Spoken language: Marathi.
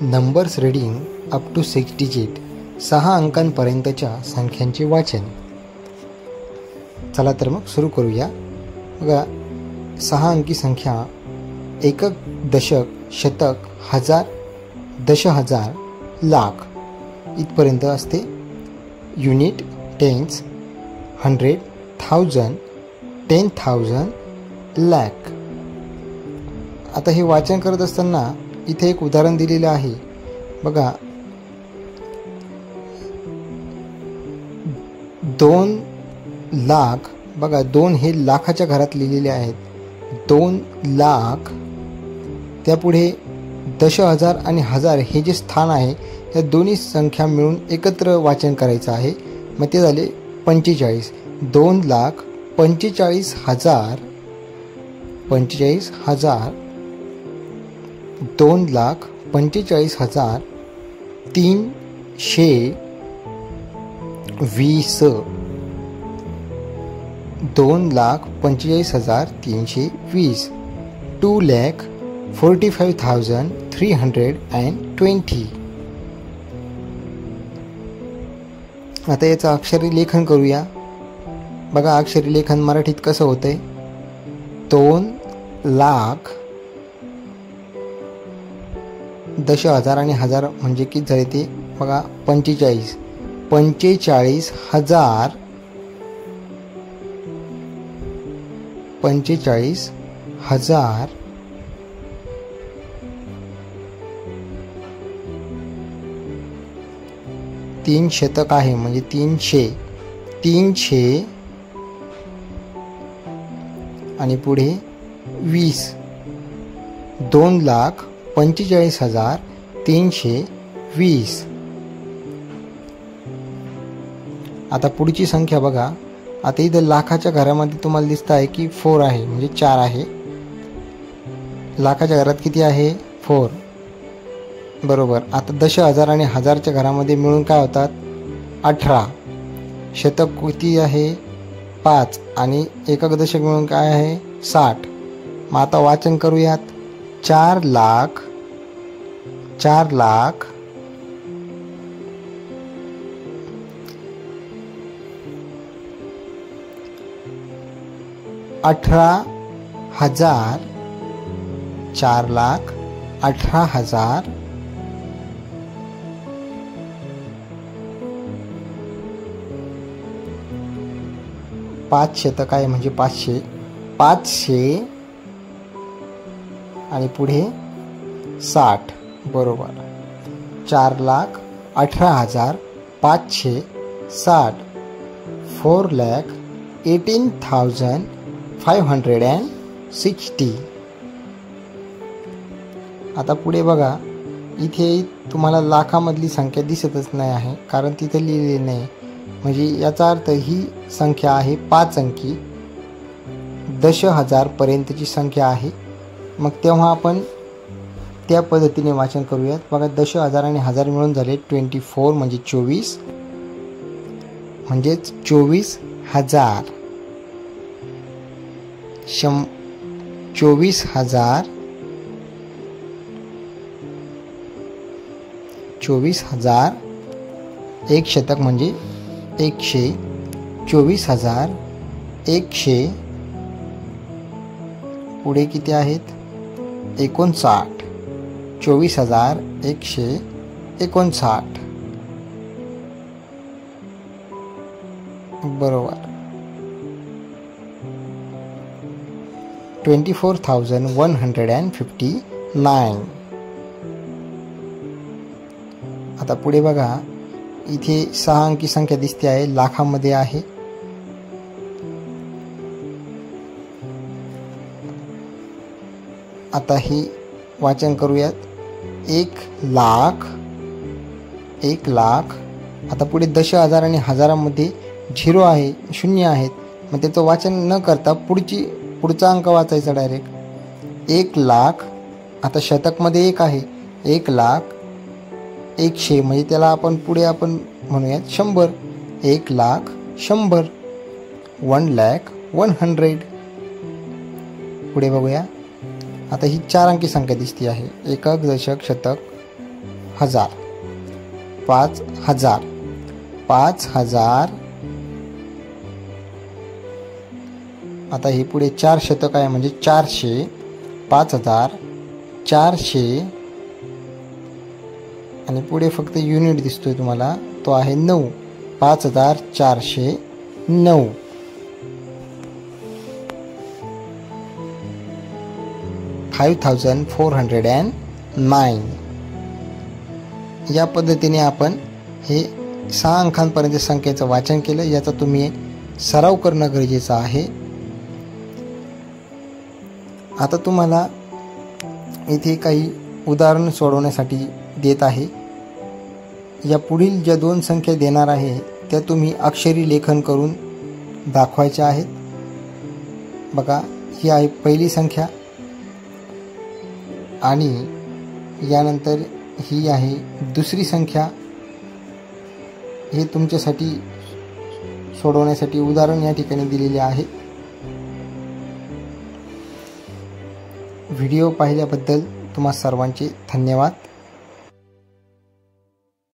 Numbers reading up to 6 digit, 6 अंकांपर्यंतच्या संख्यांचे वाचन. चला तर मग सुरू करूया. बघा, 6 अंकी संख्या एकक, दशक, शतक, हजार, दशहजार, लाख इथपर्यंत असते. Unit, tens, 100, 1000, 10,000, lakh. आता हे वाचन करत असताना इथे एक उदाहरण दिलेलं आहे. बघा, 2 लाख. बघा, 2 हे लाखाच्या घरात लिहिलेले आहेत. 2 लाख. त्यापुढे दशहजार आणि हजार हे जे स्थान आहे या दोन्ही संख्या मिळून एकत्र वाचन करायचं आहे. मग ते झाले 45. 2,45,000. 45,000. 2,45,000. 320. 2,45,320. 2,45,320. आता याचं अक्षरी लेखन करूया. बघा, अक्षरी लेखन मराठीत कसं होतंय. 2 लाख, दशहजार आणि हजार म्हणजे किती झाले ते बघा. 45. 45,000. 45,000. 3 शतक आहे म्हणजे 300. 300 आणि पुढे 20. 2,45,320. आता पुढची संख्या बघा. आता इथं लाखाच्या घरामध्ये तुम्हाला दिसत आहे की 4 आहे म्हणजे 4 आहे. लाखाच्या घरात किती आहे? 4. बरोबर. आता दशहजार आणि हजारच्या घरामध्ये मिळून काय होतात? 18. शतक किती आहे? 5. आणि एकक दशक मिळून काय आहे? 60. मग आता वाचन करूयात. 4 लाख. 4 लाख. 18,000. 4,18,000. 5 शतक आहे म्हणजे 500. 500 आणि पुढे 60. बरोबर. 4,18,560. 4,18,560. आता पुढे बघा, इथे तुम्हाला लाखामधली संख्या दिसतच नाही आहे कारण तिथे लिहिलेली नाही. म्हणजे याचा अर्थ ही संख्या आहे 5 अंकी. दशहजारपर्यंतची संख्या आहे. मग तेव्हा आपण त्या पद्धतीने वाचन करूयात. बघा, दशहजार आणि हजार मिळून झाले 24 म्हणजे 24. म्हणजेच 24,000. 24,000. 24,000. 1 शतक म्हणजे 100. 24,000. 100. पुढे किती आहेत? 59. 24,159. बरोबर. 24,159. आता पुढे बघा, इथे 6 अंकी संख्या दिसते आहे, लाखामध्ये आहे. आता ही वाचन करूयात. 1 लाख. 1 लाख. आता पुढे दशहजार आणि हजारामध्ये 0 आहे, 0 आहेत. मग त्याचं वाचन न करता पुढचा अंक वाचायचा डायरेक्ट. 1 लाख. आता शतकमध्ये 1 आहे. 1 लाख. 100 म्हणजे त्याला आपण पुढे म्हणूयात 100. 1 लाख 100. 1,00,100. पुढे बघूया. आता ही 4 अंकी संख्या दिसती आहे. एकक, दशक, शतक, हजार. 5000. 5000. आता हे पुढे 4 शतक आहे म्हणजे 400. 5000. 400 आणि पुढे फक्त युनिट दिसतोय तुम्हाला, तो आहे 9. 5409. 5409. या पद्धतीने आपण हे 6 अंकांपर्यंत संख्येचं वाचन केलं. याचा तुम्ही सराव करणं गरजेचं आहे. आता तुम्हाला इथे काही उदाहरण सोडवण्यासाठी देत आहे. या पुढील ज्या 2 संख्या देणार आहे त्या तुम्ही अक्षरी लेखन करून दाखवायच्या आहेत. बघा, ही आहे पहिली संख्या आणि यानंतर ही आहे दुसरी संख्या. हे तुमच्यासाठी सोडवण्यासाठी उदाहरण या ठिकाणी दिलेले आहे. व्हिडिओ पाहिल्याबद्दल तुम्हा सर्वांचे धन्यवाद.